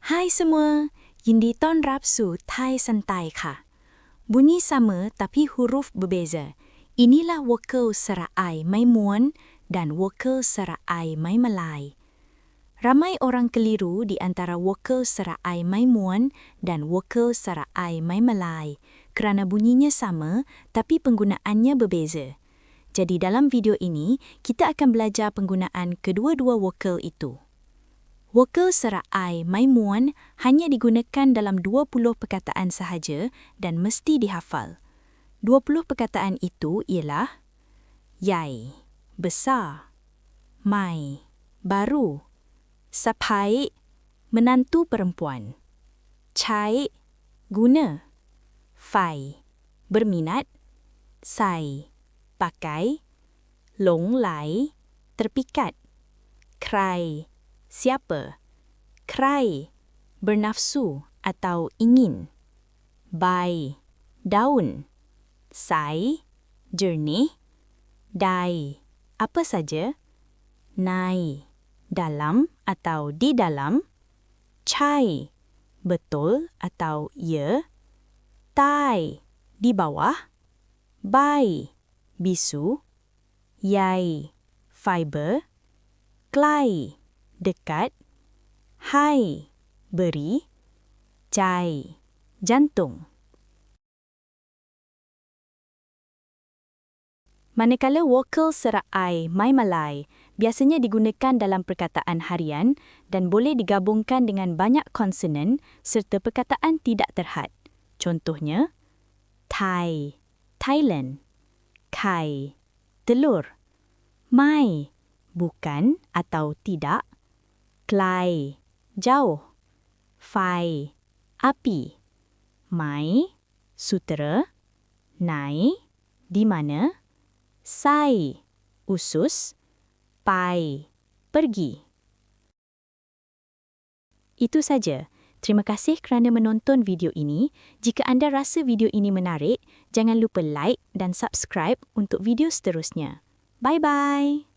Hai semua,ยินดีต้อนรับสู่ไทยสันไตค่ะ Bunyi sama tapi huruf berbeza. Inilah vokal serai mai muan dan vokal serai mai Malay. Ramai orang keliru di antara vokal serai mai muan dan vokal serai mai Malay kerana bunyinya sama tapi penggunaannya berbeza. Jadi dalam video ini, kita akan belajar penggunaan kedua-dua vokal itu. Vokal serai mai muan hanya digunakan dalam 20 perkataan sahaja dan mesti dihafal. 20 perkataan itu ialah yai, besar, mai, baru, sapai, menantu perempuan, cai, guna, fai, berminat, sai, pakai, long lai, terpikat, krai, siapa, krai, bernafsu atau ingin, bai, daun, sai, jernih, dai, apa saja, nai, dalam atau di dalam, cai, betul atau ya, tai, di bawah, bai, bisu, yai, fiber, klai, dekat, hai, beri, jai, jantung. Manakala vokal serai mai Malay biasanya digunakan dalam perkataan harian dan boleh digabungkan dengan banyak konsonan serta perkataan tidak terhad. Contohnya, Thai, Thailand, kai, telur, mai, bukan atau tidak, klai, jauh, fai, api, mai, sutera, nai, di mana, sai, usus, pai, pergi. Itu saja. Terima kasih kerana menonton video ini. Jika anda rasa video ini menarik, jangan lupa like dan subscribe untuk video seterusnya. Bye-bye.